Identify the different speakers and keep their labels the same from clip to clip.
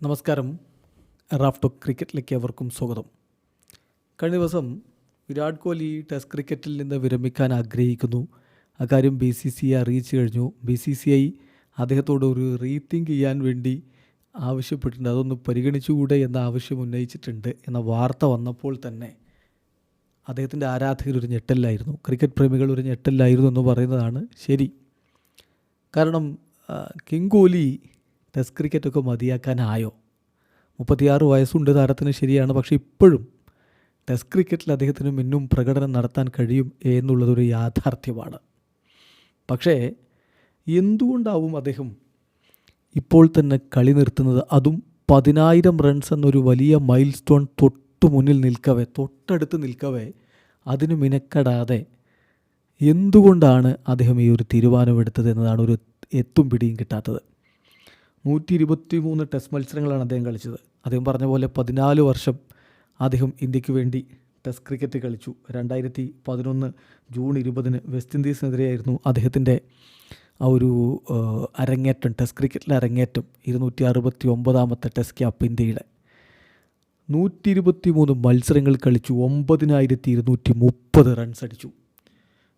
Speaker 1: നമസ്കാരം. Raf talk ക്രിക്കറ്റിലേക്ക് അവർക്കും സ്വാഗതം. കഴിഞ്ഞ ദിവസം വിരാട് കോഹ്ലി ടെസ്റ്റ് ക്രിക്കറ്റിൽ നിന്ന് വിരമിക്കാൻ ആഗ്രഹിക്കുന്നു. അക്കാര്യം BCCI അറിയിച്ചു കഴിഞ്ഞു. BCCI അദ്ദേഹത്തോട് ഒരു റീതിങ്ക് ചെയ്യാൻ വേണ്ടി ആവശ്യപ്പെട്ടിട്ടുണ്ട്. അതൊന്ന് പരിഗണിച്ചുകൂടെ എന്ന ആവശ്യം ഉന്നയിച്ചിട്ടുണ്ട് എന്ന വാർത്ത വന്നപ്പോൾ തന്നെ അദ്ദേഹത്തിൻ്റെ ആരാധകരൊരു ഞെട്ടലായിരുന്നു, ക്രിക്കറ്റ് പ്രേമികൾ ഒരു ഞെട്ടലായിരുന്നു എന്ന് പറയുന്നതാണ് ശരി. കാരണം കിങ് കോഹ്ലി ടെസ്റ്റ് ക്രിക്കറ്റൊക്കെ മതിയാക്കാനായോ? 36 വയസ്സുണ്ട് താരത്തിന്, ശരിയാണ്. പക്ഷേ ഇപ്പോഴും ടെസ്റ്റ് ക്രിക്കറ്റിൽ അദ്ദേഹത്തിന് മുന്നും പ്രകടനം നടത്താൻ കഴിയും എന്നുള്ളതൊരു യാഥാർത്ഥ്യമാണ്. പക്ഷേ എന്തുകൊണ്ടാവും അദ്ദേഹം ഇപ്പോൾ തന്നെ കളി നിർത്തുന്നത്? അതും 10,000 റൺസ് എന്നൊരു വലിയ മൈൽ സ്റ്റോൺ തൊട്ടടുത്ത് നിൽക്കവേ അതിന് മിനക്കെടാതെ എന്തുകൊണ്ടാണ് അദ്ദേഹം ഈ ഒരു തീരുമാനമെടുത്തത് എന്നതാണ് ഒരു എത്തും പിടിയും കിട്ടാത്തത്. 123 ടെസ്റ്റ് മത്സരങ്ങളാണ് അദ്ദേഹം കളിച്ചത്. അദ്ദേഹം പറഞ്ഞ പോലെ 14 വർഷം അദ്ദേഹം ഇന്ത്യക്ക് വേണ്ടി ടെസ്റ്റ് ക്രിക്കറ്റ് കളിച്ചു. 2011 ജൂൺ 20 വെസ്റ്റ് ഇൻഡീസിനെതിരെയായിരുന്നു അദ്ദേഹത്തിൻ്റെ ആ ഒരു അരങ്ങേറ്റം, ടെസ്റ്റ് ക്രിക്കറ്റിലെ അരങ്ങേറ്റം. 269ാമത്തെ ടെസ്റ്റ് ക്യാപ്പ് ഇന്ത്യയുടെ. 123 മത്സരങ്ങൾ കളിച്ചു, 9,230 റൺസ് അടിച്ചു.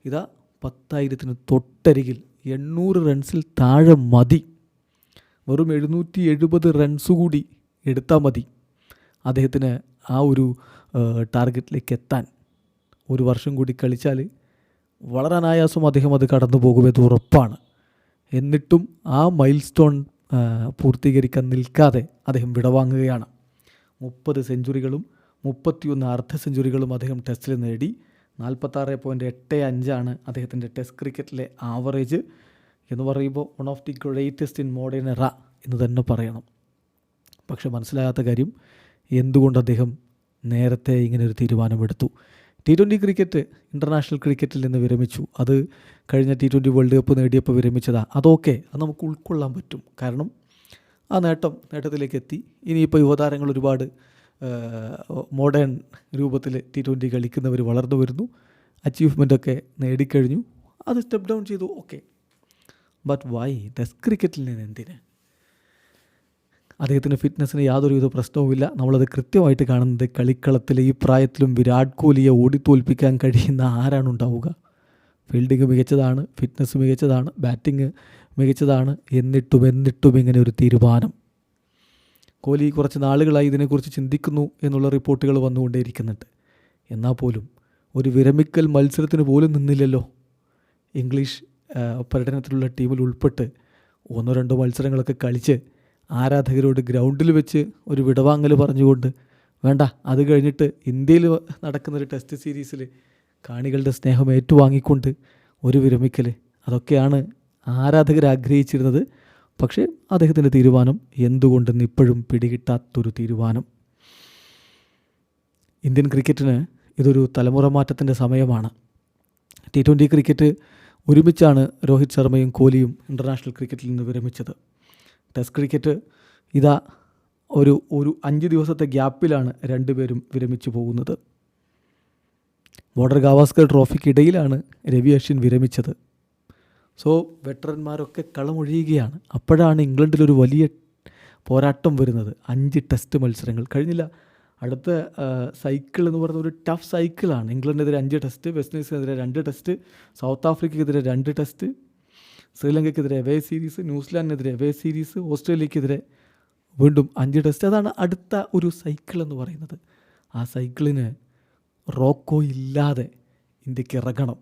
Speaker 1: ഇതാ 10,000 തൊട്ടരികിൽ, 800 റൺസിൽ താഴെ മതി. വെറും 770 റൺസ് കൂടി എടുത്താൽ മതി അദ്ദേഹത്തിന് ആ ഒരു ടാർഗറ്റിലേക്ക് എത്താൻ. ഒരു വർഷം കൂടി കളിച്ചാൽ വളരെ അനായാസം അദ്ദേഹം അത് കടന്നു പോകുമെന്ന് ഉറപ്പാണ്. എന്നിട്ടും ആ മൈൽ സ്റ്റോൺ പൂർത്തീകരിക്കാൻ നിൽക്കാതെ അദ്ദേഹം വിടവാങ്ങുകയാണ്. 30 സെഞ്ചുറികളും 31 അർദ്ധ സെഞ്ചുറികളും അദ്ദേഹം ടെസ്റ്റിൽ നേടി. 46.85 അദ്ദേഹത്തിൻ്റെ ടെസ്റ്റ് ക്രിക്കറ്റിലെ ആവറേജ് എന്ന് പറയുമ്പോൾ one of the greatest in modern എറ എന്ന് തന്നെ പറയണം. പക്ഷെ മനസ്സിലാകാത്ത കാര്യം, എന്തുകൊണ്ട് അദ്ദേഹം നേരത്തെ ഇങ്ങനൊരു തീരുമാനമെടുത്തു? T20 ക്രിക്കറ്റ്, ഇൻ്റർനാഷണൽ ക്രിക്കറ്റിൽ നിന്ന് വിരമിച്ചു. അത് കഴിഞ്ഞ T20 വേൾഡ് കപ്പ് നേടിയപ്പോൾ വിരമിച്ചതാണ്. അതൊക്കെ അത് നമുക്ക് ഉൾക്കൊള്ളാൻ പറ്റും. കാരണം ആ നേട്ടത്തിലേക്ക് എത്തി. ഇനിയിപ്പോൾ യുവതാരങ്ങൾ ഒരുപാട് മോഡേൺ രൂപത്തിൽ T20 കളിക്കുന്നവർ വളർന്നു വരുന്നു. അച്ചീവ്മെൻറ്റൊക്കെ നേടിക്കഴിഞ്ഞു. അത് സ്റ്റെപ്പ് ഡൗൺ ചെയ്തു, ഓക്കെ. ബട്ട് വൈ ടെസ്റ്റ് ക്രിക്കറ്റിൽ നിന്ന് എന്തിന്? അദ്ദേഹത്തിൻ്റെ ഫിറ്റ്നസ്സിന് യാതൊരുവിധ പ്രശ്നവുമില്ല. നമ്മളത് കൃത്യമായിട്ട് കാണുന്നത്. കളിക്കളത്തിൽ ഈ പ്രായത്തിലും വിരാട് കോഹ്ലിയെ ഓടിത്തോൽപ്പിക്കാൻ കഴിയുന്ന ആരാണ് ഉണ്ടാവുക? ഫീൽഡിങ് മികച്ചതാണ്, ഫിറ്റ്നസ് മികച്ചതാണ്, ബാറ്റിങ് മികച്ചതാണ്. എന്നിട്ടും ഇങ്ങനെ ഒരു തീരുമാനം. കോഹ്ലി കുറച്ച് നാളുകളായി ഇതിനെക്കുറിച്ച് ചിന്തിക്കുന്നു എന്നുള്ള റിപ്പോർട്ടുകൾ വന്നുകൊണ്ടേയിരിക്കുന്നുണ്ട്. എന്നാൽ പോലും ഒരു വിരമിക്കൽ മത്സരത്തിന് പോലും നിന്നില്ലല്ലോ. ഇംഗ്ലീഷ് പര്യടനത്തിലുള്ള ടീമിൽ ഉൾപ്പെട്ട് 1-2 മത്സരങ്ങളൊക്കെ കളിച്ച് ആരാധകരോട് ഗ്രൗണ്ടിൽ വെച്ച് ഒരു വിടവാങ്ങൽ പറഞ്ഞുകൊണ്ട്, വേണ്ട അത് കഴിഞ്ഞിട്ട് ഇന്ത്യയിൽ നടക്കുന്നൊരു ടെസ്റ്റ് സീരീസിൽ കാണികളുടെ സ്നേഹം ഏറ്റുവാങ്ങിക്കൊണ്ട് ഒരു വിരമിക്കൽ, അതൊക്കെയാണ് ആരാധകർ ആഗ്രഹിച്ചിരുന്നത്. പക്ഷേ അദ്ദേഹത്തിൻ്റെ തീരുമാനം എന്തുകൊണ്ടെന്ന് ഇപ്പോഴും പിടികിട്ടാത്തൊരു തീരുമാനം. ഇന്ത്യൻ ക്രിക്കറ്റിന് ഇതൊരു തലമുറ മാറ്റത്തിൻ്റെ സമയമാണ്. T20 ക്രിക്കറ്റ് ഒരുമിച്ചാണ് രോഹിത് ശർമ്മയും കോഹ്ലിയും ഇൻ്റർനാഷണൽ ക്രിക്കറ്റിൽ നിന്ന് വിരമിച്ചത്. ടെസ്റ്റ് ക്രിക്കറ്റ് ഇതാ ഒരു 5 ദിവസത്തെ ഗ്യാപ്പിലാണ് രണ്ടുപേരും വിരമിച്ചു പോകുന്നത്. ബോർഡർ ഗാവസ്കർ ട്രോഫിക്കിടയിലാണ് രവി അശ്വിൻ വിരമിച്ചത്. സോ വെറ്ററന്മാരൊക്കെ കളമൊഴിയുകയാണ്. അപ്പോഴാണ് ഇംഗ്ലണ്ടിലൊരു വലിയ പോരാട്ടം വരുന്നത്. 5 ടെസ്റ്റ് മത്സരങ്ങൾ കഴിഞ്ഞില്ല. അടുത്ത സൈക്കിൾ എന്ന് പറയുന്ന ഒരു ടഫ് സൈക്കിളാണ്. ഇംഗ്ലണ്ടിനെതിരെ 5 ടെസ്റ്റ്, വെസ്റ്റ് ഇൻഡീസിനെതിരെ 2 ടെസ്റ്റ്, സൗത്ത് ആഫ്രിക്കയ്ക്കെതിരെ 2 ടെസ്റ്റ്, ശ്രീലങ്കയ്ക്കെതിരെ അവേ സീരീസ്, ന്യൂസിലാൻഡിനെതിരെ അവേ സീരീസ്, ഓസ്ട്രേലിയക്കെതിരെ വീണ്ടും 5 ടെസ്റ്റ്. അതാണ് അടുത്ത ഒരു സൈക്കിൾ എന്ന് പറയുന്നത്. ആ സൈക്കിളിന് റോക്കോ ഇല്ലാതെ ഇന്ത്യക്ക് ഇറങ്ങണം.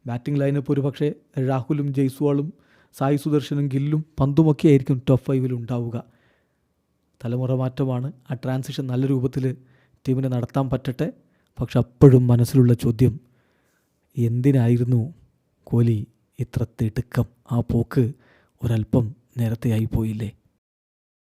Speaker 1: ബാറ്റിംഗ് ലൈനപ്പ് ഒരു പക്ഷേ രാഹുലും ജയ്സ്വാളും സായി സുദർശനും ഗില്ലും പന്തുമൊക്കെ ആയിരിക്കും ടോപ്പ് 5 ഉണ്ടാവുക. തലമുറ മാറ്റമാണ്. ആ ട്രാൻസിഷൻ നല്ല രൂപത്തിൽ ടീമിനെ നടത്താൻ പറ്റട്ടെ. പക്ഷെ അപ്പോഴും മനസ്സിലുള്ള ചോദ്യം, എന്തിനായിരുന്നു കോഹ്ലി ഇത്ര തിടുക്കം? ആ പോക്ക് ഒരല്പം നേരത്തെ ആയിപ്പോയില്ലേ?